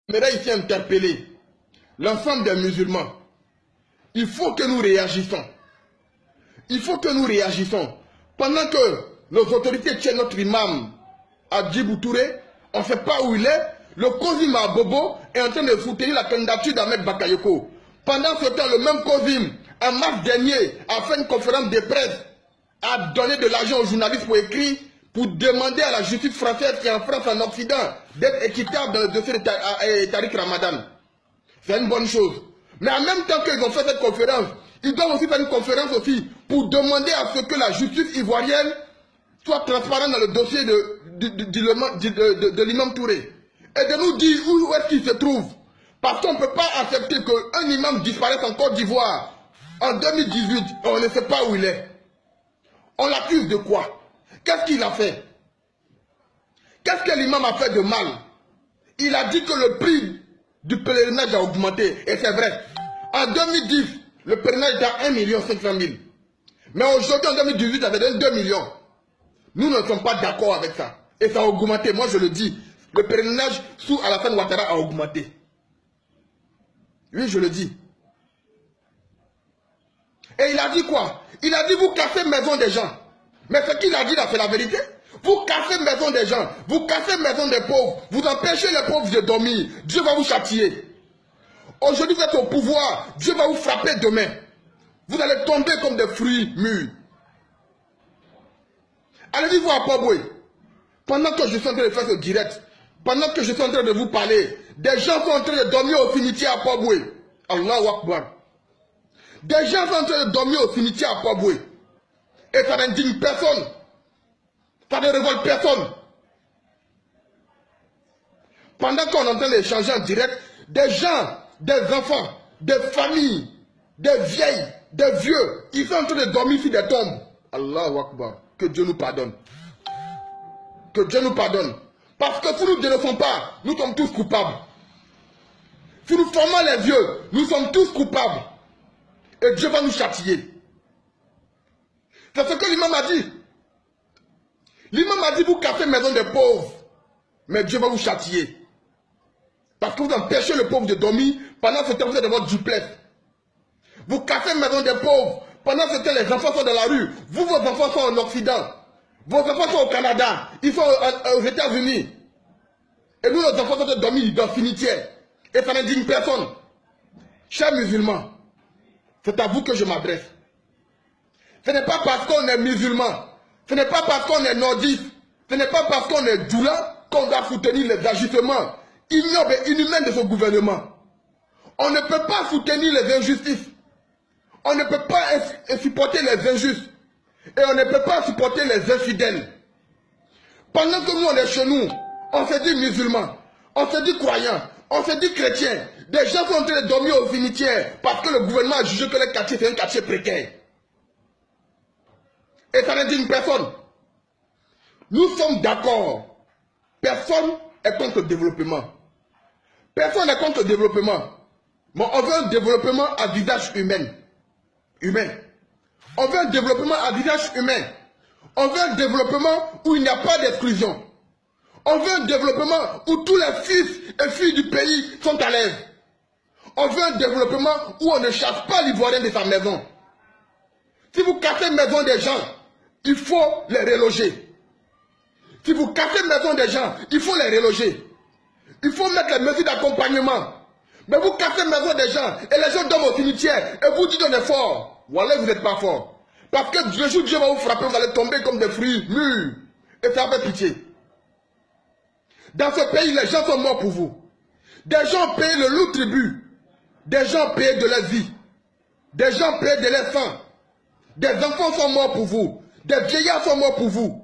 J'aimerais ici interpeller l'ensemble des musulmans. Il faut que nous réagissons. Il faut que nous réagissons. Pendant que nos autorités tiennent notre imam à Djibou Touré, on ne sait pas où il est. Le Kozim à Bobo est en train de soutenir la candidature d'Ahmed Bakayoko. Pendant ce temps, le même Kozim, en mars dernier, a fait une conférence de presse, a donné de l'argent aux journalistes pour écrire, pour demander à la justice française qui est en France, en Occident, d'être équitable dans le dossier de Tariq Ramadan. C'est une bonne chose. Mais en même temps qu'ils ont fait cette conférence, ils doivent aussi faire une conférence aussi pour demander à ce que la justice ivoirienne soit transparente dans le dossier de l'imam Touré. Et de nous dire où est-ce qu'il se trouve. Parce qu'on ne peut pas accepter qu'un imam disparaisse en Côte d'Ivoire en 2018 et on ne sait pas où il est. On l'accuse de quoi? Qu'est-ce qu'il a fait? Qu'est-ce que l'imam a fait de mal? Il a dit que le prix du pèlerinage a augmenté. Et c'est vrai. En 2010, le pèlerinage était à 1 500 000. Mais aujourd'hui, en 2018, ça fait 2 millions. Nous ne sommes pas d'accord avec ça. Et ça a augmenté. Moi, je le dis. Le pèlerinage sous Alassane Ouattara a augmenté. Oui, je le dis. Et il a dit quoi? Il a dit vous cassez maison des gens. Mais ce qu'il a dit là, c'est la vérité. Vous cassez maison des gens. Vous cassez maison des pauvres. Vous empêchez les pauvres de dormir. Dieu va vous châtier. Aujourd'hui, vous êtes au pouvoir. Dieu va vous frapper demain. Vous allez tomber comme des fruits mûrs. Allez-y voir à Port-Boué. Pendant que je suis en train de faire ce direct, pendant que je suis en train de vous parler, des gens sont en train de dormir au cimetière à Port-Boué. Allahu Akbar. Des gens sont en train de dormir au cimetière à Port-Boué. Et ça n'indigne personne. Ça ne révolte personne. Pendant qu'on est en train d'échanger en direct, des gens, des enfants, des familles, des vieilles, des vieux, ils sont en train de dormir sur des tombes. Allahu Akbar. Que Dieu nous pardonne. Que Dieu nous pardonne. Parce que si nous ne dénonçons pas, nous sommes tous coupables. Si nous formons les vieux, nous sommes tous coupables. Et Dieu va nous châtier. C'est ce que l'imam a dit. L'imam a dit, vous cassez maison des pauvres. Mais Dieu va vous châtier. Parce que vous empêchez le pauvre de dormir. Pendant ce temps, vous êtes dans votre duplex. Vous cassez maison des pauvres. Pendant ce temps, les enfants sont dans la rue. Vous, vos enfants sont en Occident. Vos enfants sont au Canada. Ils sont aux États-Unis. Et nous, nos enfants sont dormis dans le cimetière. Et ça n'indigne personne. Chers musulmans, c'est à vous que je m'adresse. Ce n'est pas parce qu'on est musulman, ce n'est pas parce qu'on est nordiste, ce n'est pas parce qu'on est doula qu'on doit soutenir les agissements ignobles et inhumains de ce gouvernement. On ne peut pas soutenir les injustices. On ne peut pas supporter les injustes. Et on ne peut pas supporter les infidèles. Pendant que nous, on est chez nous, on se dit musulmans, on se dit croyants, on se dit chrétiens. Des gens sont en train de dormir au cimetière parce que le gouvernement a jugé que le quartier, c'est un quartier précaire. Et ça n'indigne personne. Nous sommes d'accord. Personne est contre le développement. Personne n'est contre le développement. Mais on veut un développement à visage humain. On veut un développement à visage humain. On veut un développement où il n'y a pas d'exclusion. On veut un développement où tous les fils et filles du pays sont à l'aise. On veut un développement où on ne chasse pas l'Ivoirien de sa maison. Si vous cassez la maison des gens, il faut les reloger. Si vous cassez la maison des gens, il faut les reloger. Il faut mettre les mesures d'accompagnement. Mais vous cassez la maison des gens et les gens dorment au cimetière et vous dites on est fort. Voilà, vous n'êtes pas fort. Parce que le jour où Dieu va vous frapper, vous allez tomber comme des fruits mûrs. Et ça fait pitié. Dans ce pays, les gens sont morts pour vous. Des gens payent le lourd tribut. Des gens payent de leur vie. Des gens payent de leur sang. Des enfants sont morts pour vous. Des vieillards sont morts pour vous.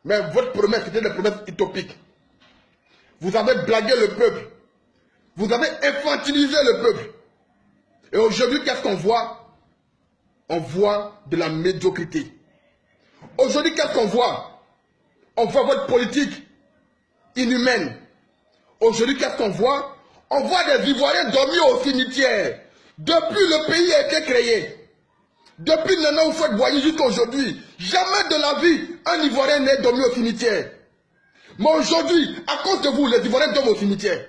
Mais votre promesse, c'était une promesse utopique. Vous avez blagué le peuple. Vous avez infantilisé le peuple. Et aujourd'hui, qu'est-ce qu'on voit? On voit de la médiocrité. Aujourd'hui, qu'est-ce qu'on voit? On voit votre politique inhumaine. Aujourd'hui, qu'est-ce qu'on voit? On voit des Ivoiriens dormir au cimetière. Depuis le pays a été créé. Depuis Nana Oufouette Boigny jusqu'à aujourd'hui, jamais de la vie, un Ivoirien n'est dormi au cimetière. Mais aujourd'hui, à cause de vous, les Ivoiriens dorment au cimetière.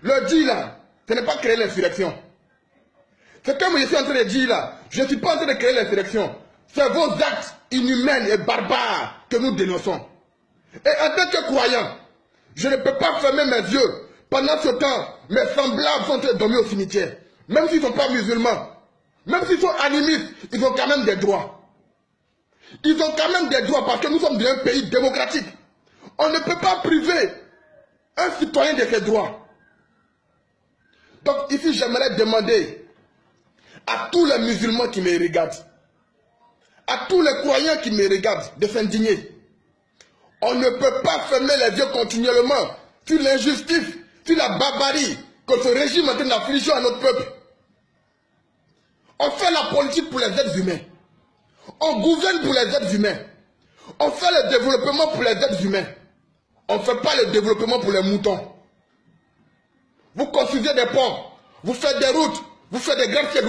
Le dit là, ce n'est pas créer l'insurrection. Ce que je suis en train de dire là, je ne suis pas en train de créer l'insurrection. C'est vos actes inhumains et barbares que nous dénonçons. Et en tant que croyant, je ne peux pas fermer mes yeux. Pendant ce temps, mes semblables sont en train de dormir au cimetière. Même s'ils ne sont pas musulmans, même s'ils sont animistes, ils ont quand même des droits. Ils ont quand même des droits parce que nous sommes dans un pays démocratique. On ne peut pas priver un citoyen de ses droits. Donc ici, j'aimerais demander à tous les musulmans qui me regardent, à tous les croyants qui me regardent, de s'indigner. On ne peut pas fermer les yeux continuellement sur l'injustice, sur la barbarie que ce régime est en train d'infliger à notre peuple. On fait la politique pour les êtres humains. On gouverne pour les êtres humains. On fait le développement pour les êtres humains. On ne fait pas le développement pour les moutons. Vous construisez des ponts, vous faites des routes, vous faites des grands sièges.